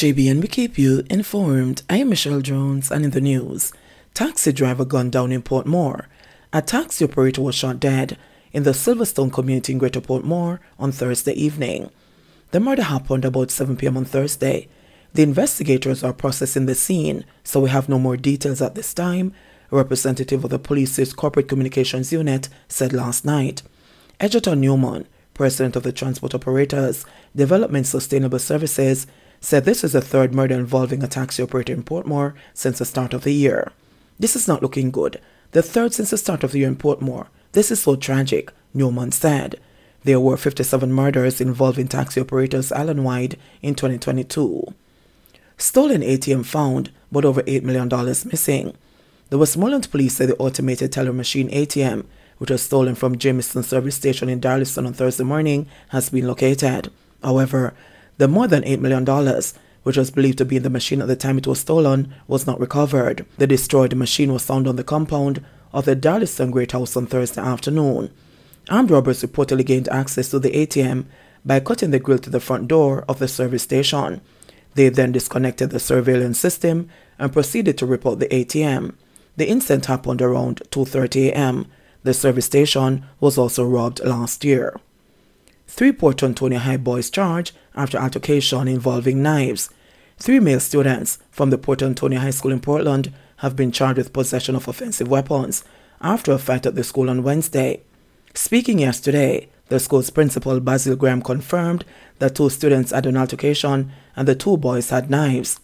At JBN, we keep you informed. I am Michelle Jones, and in the news, taxi driver gunned down in Portmore. A taxi operator was shot dead in the Silverstone community in Greater Portmore on Thursday evening. The murder happened about 7 p.m. on Thursday. The investigators are processing the scene, so we have no more details at this time, a representative of the police's corporate communications unit said last night. Edgerton Newman, president of the Transport Operators Development Sustainable Services, said this is the third murder involving a taxi operator in Portmore since the start of the year. This is not looking good. The third since the start of the year in Portmore. This is so tragic, Newman said. There were 57 murders involving taxi operators island-wide in 2022. Stolen ATM found, but over $8 million missing. The Westmoreland police said the automated teller machine ATM, which was stolen from Jameson service station in Darlington on Thursday morning, has been located. However, the more than $8 million, which was believed to be in the machine at the time it was stolen, was not recovered. The destroyed machine was found on the compound of the Darlington Great House on Thursday afternoon. Armed robbers reportedly gained access to the ATM by cutting the grill to the front door of the service station. They then disconnected the surveillance system and proceeded to rip out the ATM. The incident happened around 2:30 a.m. The service station was also robbed last year. 3 Port Antonio High boys charged after altercation involving knives. 3 male students from the Port Antonio High School in Portland have been charged with possession of offensive weapons after a fight at the school on Wednesday. Speaking yesterday, the school's principal, Basil Graham, confirmed that 2 students had an altercation and the 2 boys had knives.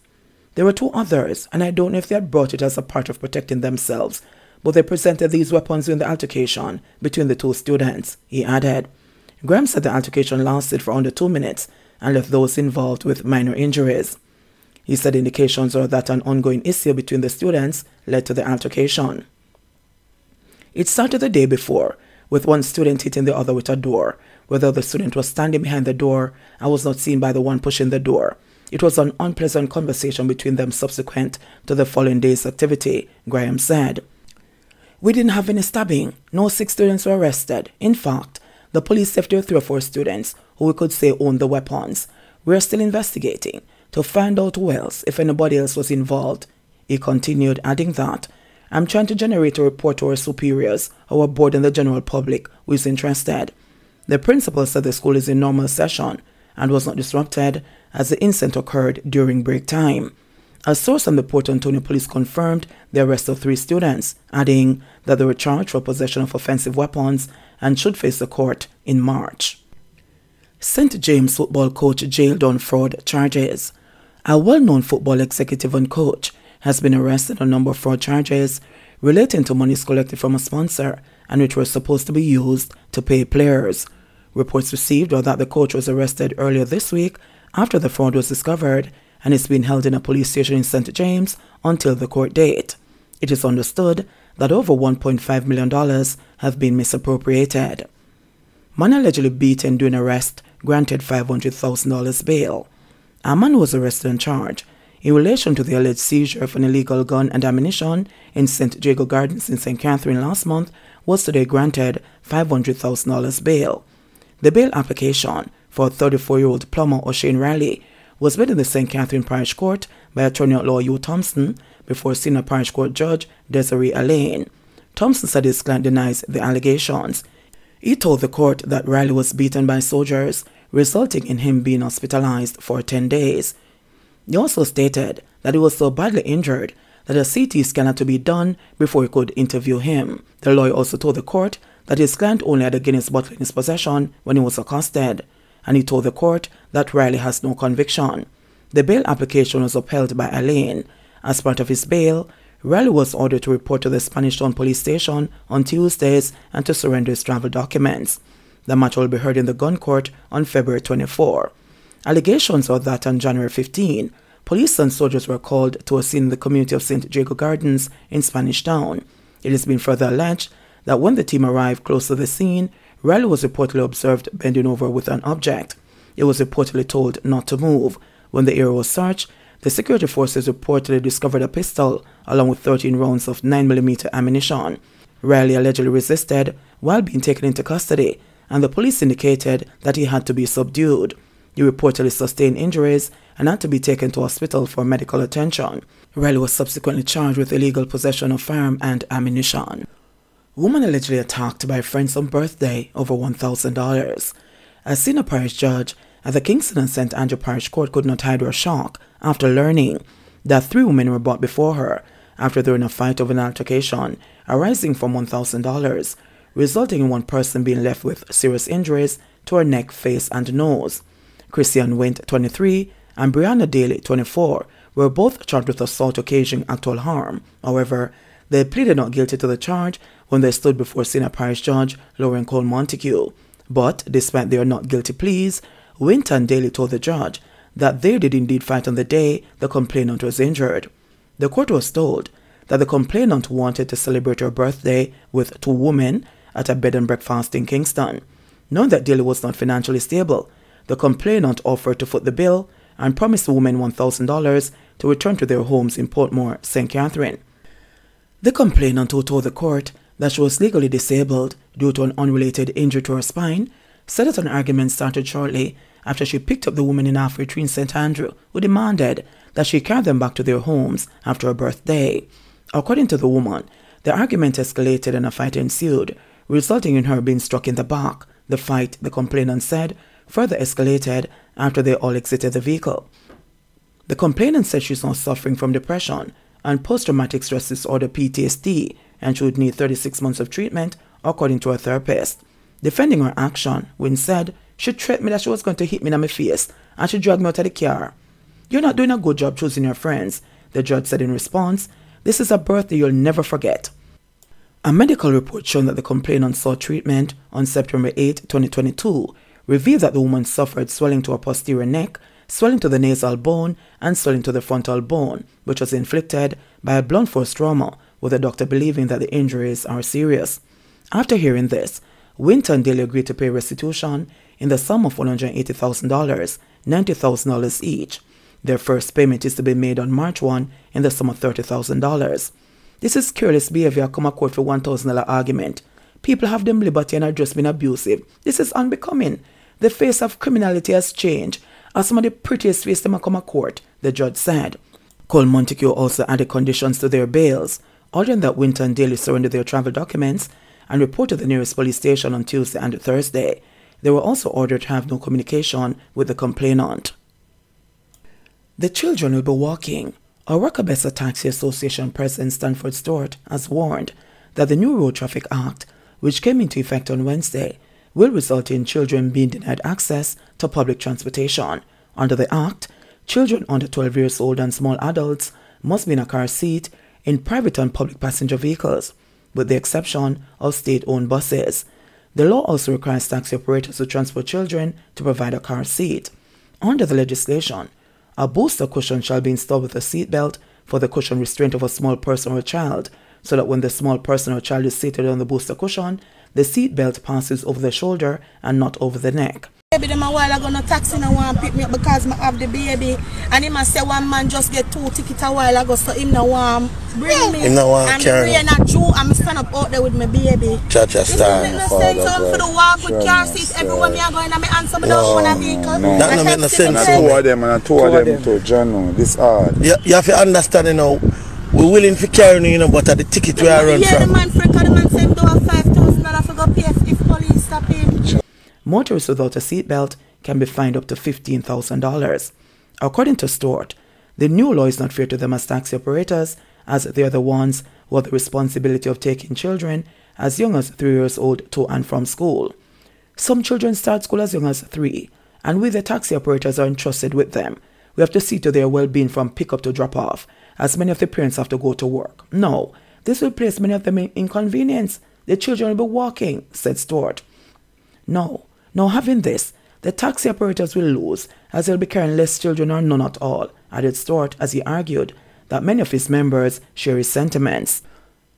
There were 2 others, and I don't know if they had brought it as a part of protecting themselves, but they presented these weapons in the altercation between the 2 students, he added. Graham said the altercation lasted for under 2 minutes and left those involved with minor injuries. He said indications are that an ongoing issue between the students led to the altercation. It started the day before, with one student hitting the other with a door, where the other student was standing behind the door and was not seen by the one pushing the door. It was an unpleasant conversation between them subsequent to the following day's activity, Graham said. We didn't have any stabbing. No 6 students were arrested. In fact, the police left 3 or 4 students who we could say owned the weapons. We are still investigating to find out who else, if anybody else was involved. He continued, adding that, I'm trying to generate a report to our superiors, our board and the general public who is interested. The principal said the school is in normal session and was not disrupted as the incident occurred during break time. A source on the Port Antonio police confirmed the arrest of 3 students, adding that they were charged for possession of offensive weapons and should face the court in March. St. James football coach jailed on fraud charges. A well-known football executive and coach has been arrested on a number of fraud charges relating to monies collected from a sponsor and which were supposed to be used to pay players. Reports received are that the coach was arrested earlier this week after the fraud was discovered and is being held in a police station in St. James until the court date. It is understood that over $1.5 million have been misappropriated. Man allegedly beaten during arrest granted $500,000 bail. A man who was arrested and charged in relation to the alleged seizure of an illegal gun and ammunition in St. Jago Gardens in St. Catherine last month was today granted $500,000 bail. The bail application for 34-year-old plumber O'Shane Riley was made in the St. Catherine Parish Court by attorney-at-law Hugh Thompson before senior parish court judge Desiree Allain. Thompson said his client denies the allegations. He told the court that Riley was beaten by soldiers, resulting in him being hospitalized for 10 days. He also stated that he was so badly injured that a CT scan had to be done before he could interview him. The lawyer also told the court that his client only had a Guinness bottle in his possession when he was accosted, and he told the court that Riley has no conviction. The bail application was upheld by Allain. As part of his bail, Riley was ordered to report to the Spanish Town police station on Tuesdays and to surrender his travel documents. The matter will be heard in the gun court on February 24. Allegations are that on January 15, police and soldiers were called to a scene in the community of St. Jago Gardens in Spanish Town. It has been further alleged that when the team arrived close to the scene, Riley was reportedly observed bending over with an object. He was reportedly told not to move. When the area was searched, the security forces reportedly discovered a pistol along with 13 rounds of 9mm ammunition. Riley allegedly resisted while being taken into custody, and the police indicated that he had to be subdued. He reportedly sustained injuries and had to be taken to hospital for medical attention. Riley was subsequently charged with illegal possession of firearm and ammunition. Woman allegedly attacked by friends on birthday over $1,000. A senior parish judge at the Kingston and St. Andrew Parish Court could not hide her shock after learning that 3 women were brought before her after they were in a fight over an altercation arising from $1,000, resulting in one person being left with serious injuries to her neck, face, and nose. Christian Wint, 23, and Brianna Daly, 24, were both charged with assault occasioning actual harm. However, they pleaded not guilty to the charge when they stood before Senior Parish Judge Lauren Cole Montague. But, despite their not guilty pleas, Wint and Daly told the judge that they did indeed fight on the day the complainant was injured. The court was told that the complainant wanted to celebrate her birthday with 2 women at a bed and breakfast in Kingston. Knowing that Daly was not financially stable, the complainant offered to foot the bill and promised the women $1,000 to return to their homes in Portmore, St. Catherine. The complainant, who told the court that she was legally disabled due to an unrelated injury to her spine, said that an argument started shortly after she picked up the women in halfway tree in St. Andrew, who demanded that she carry them back to their homes after her birthday. According to the woman, the argument escalated and a fight ensued, resulting in her being struck in the back. The fight, the complainant said, further escalated after they all exited the vehicle. The complainant said she's now suffering from depression and post-traumatic stress disorder (PTSD), and she would need 36 months of treatment, according to her therapist. Defending her action, Wynne said she threatened me that she was going to hit me in my face and she dragged me out of the car. "You're not doing a good job choosing your friends," the judge said in response. "This is a birthday you'll never forget." A medical report showing that the complainant sought treatment on September 8, 2022, revealed that the woman suffered swelling to her posterior neck, swelling to the nasal bone, and swelling to the frontal bone, which was inflicted by a blunt force trauma, with the doctor believing that the injuries are serious. After hearing this, Wint and Daly agreed to pay restitution in the sum of $180,000, $90,000 each. Their first payment is to be made on March 1 in the sum of $30,000. This is careless behavior come a court for $1,000 argument. People have them liberty and are just been abusive. This is unbecoming. The face of criminality has changed. As some of the prettiest face them come a court, the judge said. Cole Montague also added conditions to their bails, ordering that Wint and Daly surrender their travel documents and report to the nearest police station on Tuesday and Thursday. They were also ordered to have no communication with the complainant. The children will be walking. Oracabessa Taxi Association President Stanford Stewart has warned that the new Road Traffic Act, which came into effect on Wednesday, will result in children being denied access to public transportation. Under the Act, children under 12 years old and small adults must be in a car seat in private and public passenger vehicles, with the exception of state-owned buses. The law also requires taxi operators to transport children to provide a car seat. Under the legislation, a booster cushion shall be installed with a seat belt for the cushion restraint of a small person or a child, so that when the small person or child is seated on the booster cushion, the seat belt passes over the shoulder and not over the neck. Baby, them a while ago no taxi no want pick me up because I have the baby, and him a say one man just get 2 tickets a while ago, so him no want bring me. Him no want and carry. And the rain a Jew, and me stand up out there with my baby. Cha-cha style. This make no sense. So for the walk with car seat everywhere me a going, and me answer me down on a vehicle. That no make no sense. Two of them and 2 of them to John. This hard. You have to understand, you know, we're willing to carry, you know, but at the ticket we are run yeah, from. the man freak, the man say him do a $5,000 for go pay if police stop him. Motorists without a seatbelt can be fined up to $15,000. According to Stewart, the new law is not fair to them as taxi operators, as they are the ones who have the responsibility of taking children as young as 3 years old to and from school. Some children start school as young as 3, and we the taxi operators are entrusted with them. We have to see to their well-being from pick-up to drop-off, as many of the parents have to go to work. No, this will place many of them in inconvenience. The children will be walking, said Stewart. No, having this, the taxi operators will lose, as they'll be carrying less children or none at all, added Stewart, as he argued that many of his members share his sentiments.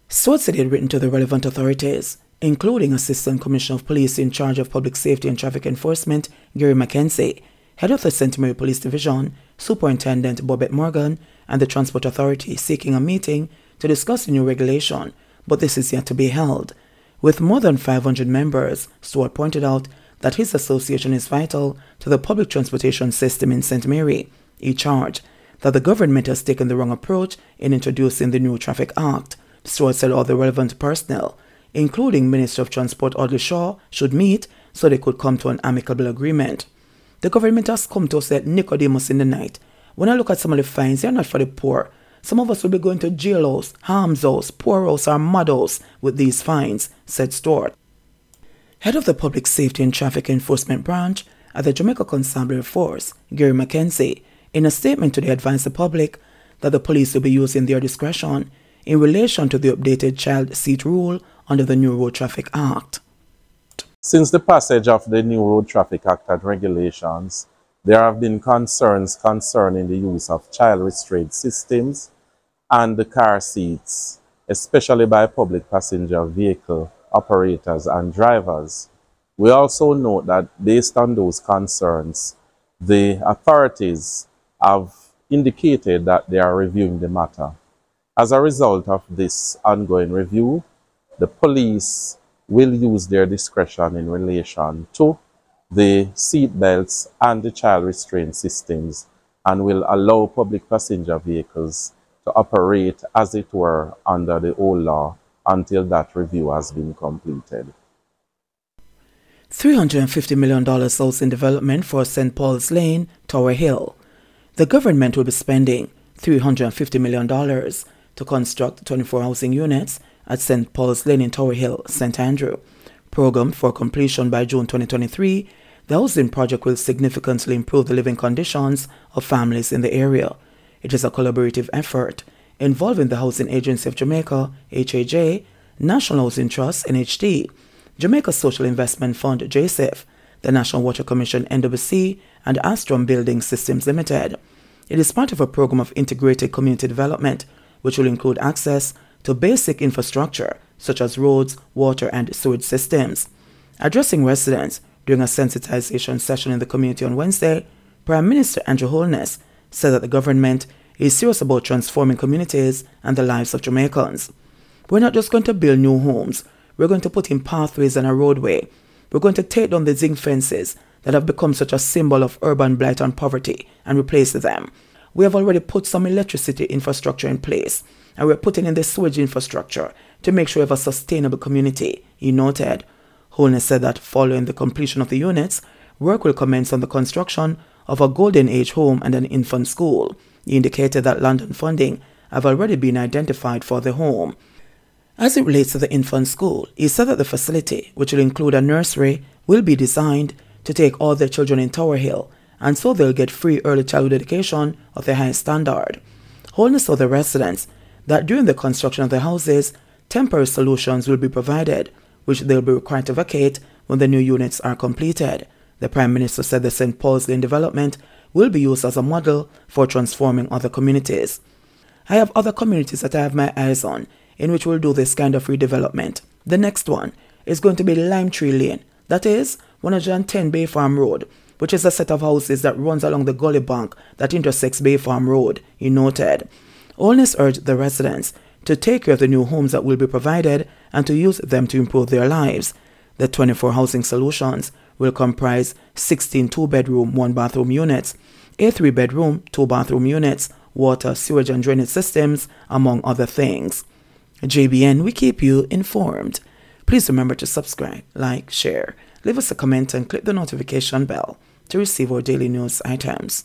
Stewart said he had written to the relevant authorities, including Assistant Commissioner of Police in charge of Public Safety and Traffic Enforcement, Gary McKenzie, Head of the St. Mary Police Division, Superintendent Bobette Morgan, and the Transport Authority seeking a meeting to discuss the new regulation, but this is yet to be held. With more than 500 members, Stewart pointed out that his association is vital to the public transportation system in St. Mary. He charged that the government has taken the wrong approach in introducing the new Traffic Act. Stewart said all the relevant personnel, including Minister of Transport Audley Shaw, should meet so they could come to an amicable agreement. The government has come to us at Nicodemus in the night. When I look at some of the fines, they're not for the poor. Some of us will be going to jailhouse, harm's house, poorhouse or mudhouse with these fines, said Stewart. Head of the Public Safety and Traffic Enforcement Branch at the Jamaica Constabulary Force, Gary McKenzie, in a statement today advised the public that the police will be using their discretion in relation to the updated child seat rule under the new Road Traffic Act. Since the passage of the new Road Traffic Act and regulations, there have been concerns concerning the use of child restraint systems and the car seats, especially by public passenger vehicle operators and drivers. We also note that based on those concerns, the authorities have indicated that they are reviewing the matter. As a result of this ongoing review, the police will use their discretion in relation to the seat belts and the child restraint systems and will allow public passenger vehicles to operate as it were under the old law until that review has been completed. $350 million housing development for St. Paul's Lane, Tower Hill. The government will be spending $350 million to construct 24 housing units at St. Paul's Lane in Tower Hill, St. Andrew. Programmed for completion by June 2023, the housing project will significantly improve the living conditions of families in the area. It is a collaborative effort involving the Housing Agency of Jamaica, HAJ, National Housing Trust, NHT, Jamaica Social Investment Fund, JSIF, the National Water Commission, NWC, and Astrom Building Systems Limited. It is part of a program of integrated community development, which will include access to basic infrastructure such as roads, water, and sewage systems. Addressing residents during a sensitization session in the community on Wednesday, Prime Minister Andrew Holness said that the government is serious about transforming communities and the lives of Jamaicans. We're not just going to build new homes, we're going to put in pathways and a roadway. We're going to take down the zinc fences that have become such a symbol of urban blight and poverty and replace them. We have already put some electricity infrastructure in place, and we're putting in the sewage infrastructure to make sure we have a sustainable community, he noted. Holness said that following the completion of the units, work will commence on the construction of a golden age home and an infant school. He indicated that London funding have already been identified for the home. As it relates to the infant school, he said that the facility, which will include a nursery, will be designed to take all the children in Tower Hill, and so they'll get free early childhood education of the highest standard. Holness told the residents that during the construction of the houses, temporary solutions will be provided, which they'll be required to vacate when the new units are completed. The Prime Minister said the St. Paul's Lane development will be used as a model for transforming other communities. I have other communities that I have my eyes on, in which we'll do this kind of redevelopment. The next one is going to be Lime Tree Lane, that is 110 Bay Farm Road, which is a set of houses that runs along the gully bank that intersects Bay Farm Road, he noted. Holness urged the residents to take care of the new homes that will be provided and to use them to improve their lives. The 24 housing solutions will comprise 16 2-bedroom, 1-bathroom units, a 3-bedroom, 2-bathroom units, water, sewage and drainage systems, among other things. JBN, we keep you informed. Please remember to subscribe, like, share, leave us a comment and click the notification bell to receive our daily news items.